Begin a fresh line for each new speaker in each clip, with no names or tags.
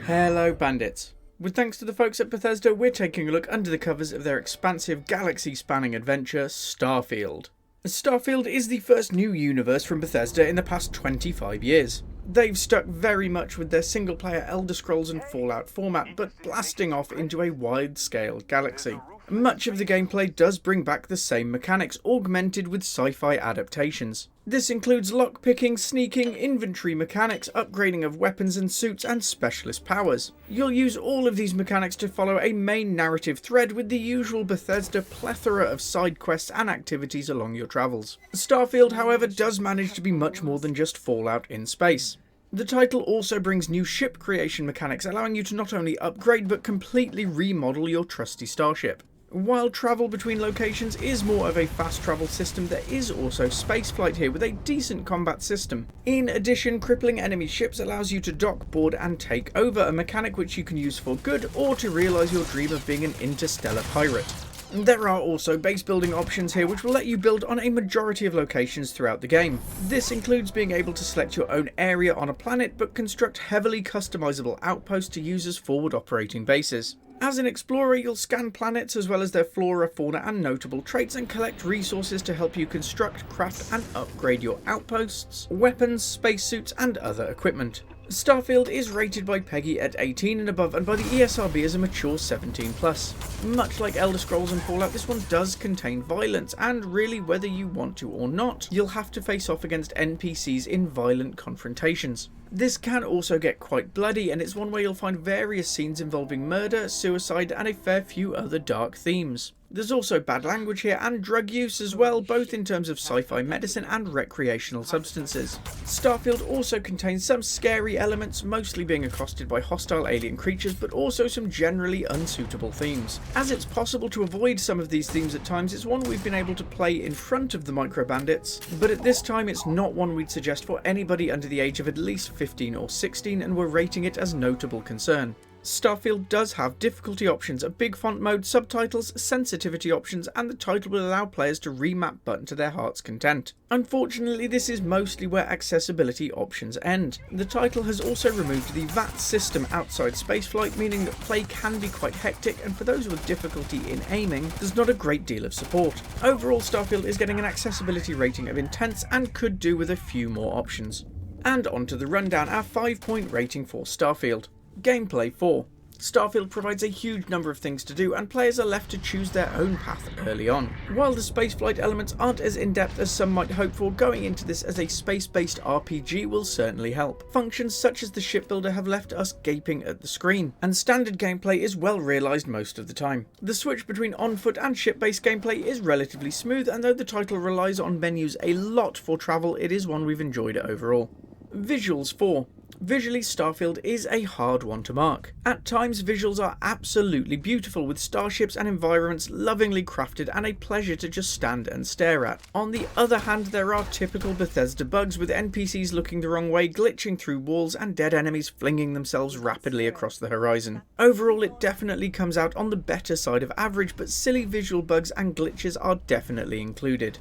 Hello bandits. With thanks to the folks at Bethesda, we're taking a look under the covers of their expansive galaxy-spanning adventure, Starfield. Starfield is the first new universe from Bethesda in the past 25 years. They've stuck very much with their single-player Elder Scrolls and Fallout format, but blasting off into a wide-scale galaxy. Much of the gameplay does bring back the same mechanics, augmented with sci-fi adaptations. This includes lockpicking, sneaking, inventory mechanics, upgrading of weapons and suits, and specialist powers. You'll use all of these mechanics to follow a main narrative thread with the usual Bethesda plethora of side quests and activities along your travels. Starfield, however, does manage to be much more than just Fallout in space. The title also brings new ship creation mechanics, allowing you to not only upgrade but completely remodel your trusty starship. While travel between locations is more of a fast travel system, there is also spaceflight here with a decent combat system. In addition, crippling enemy ships allows you to dock, board and take over, a mechanic which you can use for good or to realise your dream of being an interstellar pirate. There are also base building options here which will let you build on a majority of locations throughout the game. This includes being able to select your own area on a planet but construct heavily customizable outposts to use as forward operating bases. As an explorer, you'll scan planets as well as their flora, fauna and notable traits and collect resources to help you construct, craft and upgrade your outposts, weapons, spacesuits and other equipment. Starfield is rated by PEGI at 18 and above and by the ESRB as a mature 17+. Much like Elder Scrolls and Fallout, this one does contain violence, and really whether you want to or not, you'll have to face off against NPCs in violent confrontations. This can also get quite bloody, and it's one where you'll find various scenes involving murder, suicide and a fair few other dark themes. There's also bad language here and drug use as well, both in terms of sci-fi medicine and recreational substances. Starfield also contains some scary elements, mostly being accosted by hostile alien creatures, but also some generally unsuitable themes. As it's possible to avoid some of these themes at times, it's one we've been able to play in front of the micro bandits, but at this time it's not one we'd suggest for anybody under the age of at least 15 or 16, and we're rating it as notable concern. Starfield does have difficulty options, a big font mode, subtitles, sensitivity options, and the title will allow players to remap button to their heart's content. Unfortunately, this is mostly where accessibility options end. The title has also removed the VAT system outside spaceflight, meaning that play can be quite hectic, and for those with difficulty in aiming, there's not a great deal of support. Overall, Starfield is getting an accessibility rating of intense and could do with a few more options. And onto the rundown, our 5-point rating for Starfield. Gameplay 4. Starfield provides a huge number of things to do, and players are left to choose their own path early on. While the spaceflight elements aren't as in-depth as some might hope for, going into this as a space-based RPG will certainly help. Functions such as the shipbuilder have left us gaping at the screen, and standard gameplay is well realised most of the time. The switch between on-foot and ship-based gameplay is relatively smooth, and though the title relies on menus a lot for travel, it is one we've enjoyed overall. Visuals 4. Visually, Starfield is a hard one to mark. At times, visuals are absolutely beautiful, with starships and environments lovingly crafted and a pleasure to just stand and stare at. On the other hand, there are typical Bethesda bugs, with NPCs looking the wrong way, glitching through walls, and dead enemies flinging themselves rapidly across the horizon. Overall, it definitely comes out on the better side of average, but silly visual bugs and glitches are definitely included.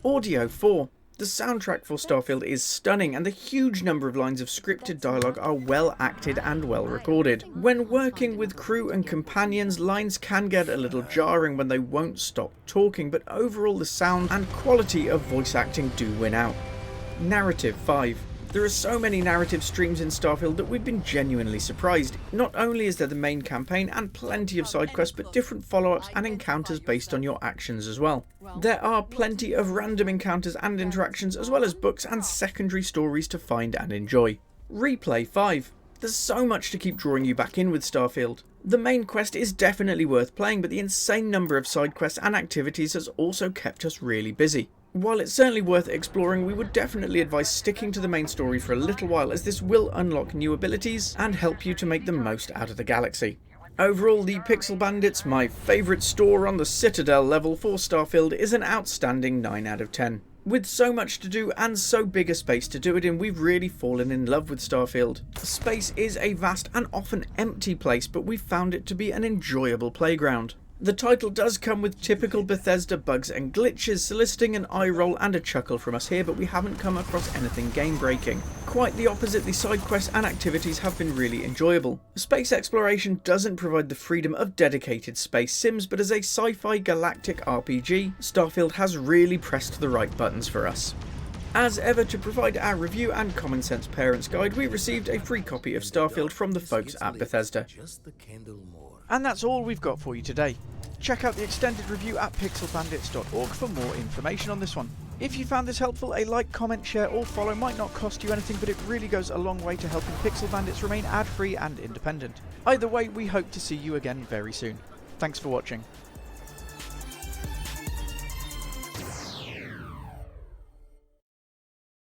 Audio 4. The soundtrack for Starfield is stunning, and the huge number of lines of scripted dialogue are well acted and well recorded. When working with crew and companions, lines can get a little jarring when they won't stop talking, but overall the sound and quality of voice acting do win out. Narrative 5. There are so many narrative streams in Starfield that we've been genuinely surprised. Not only is there the main campaign and plenty of side quests, but different follow-ups and encounters based on your actions as well. There are plenty of random encounters and interactions, as well as books and secondary stories to find and enjoy. Replay 5. There's so much to keep drawing you back in with Starfield. The main quest is definitely worth playing, but the insane number of side quests and activities has also kept us really busy. While it's certainly worth exploring, we would definitely advise sticking to the main story for a little while, as this will unlock new abilities and help you to make the most out of the galaxy. Overall, the Pixel Bandits, my favourite store on the Citadel level for Starfield, is an outstanding 9 out of 10. With so much to do and so big a space to do it in, we've really fallen in love with Starfield. Space is a vast and often empty place, but we've found it to be an enjoyable playground. The title does come with typical Bethesda bugs and glitches, soliciting an eye roll and a chuckle from us here, but we haven't come across anything game-breaking. Quite the opposite, the side quests and activities have been really enjoyable. Space exploration doesn't provide the freedom of dedicated space sims, but as a sci-fi galactic RPG, Starfield has really pressed the right buttons for us. As ever, to provide our review and common sense parents guide, we received a free copy of Starfield from the folks at Bethesda. And that's all we've got for you today. Check out the extended review at pixelbandits.org for more information on this one. If you found this helpful, a like, comment, share or follow might not cost you anything, but it really goes a long way to helping Pixel Bandits remain ad-free and independent. Either way, we hope to see you again very soon. Thanks for watching.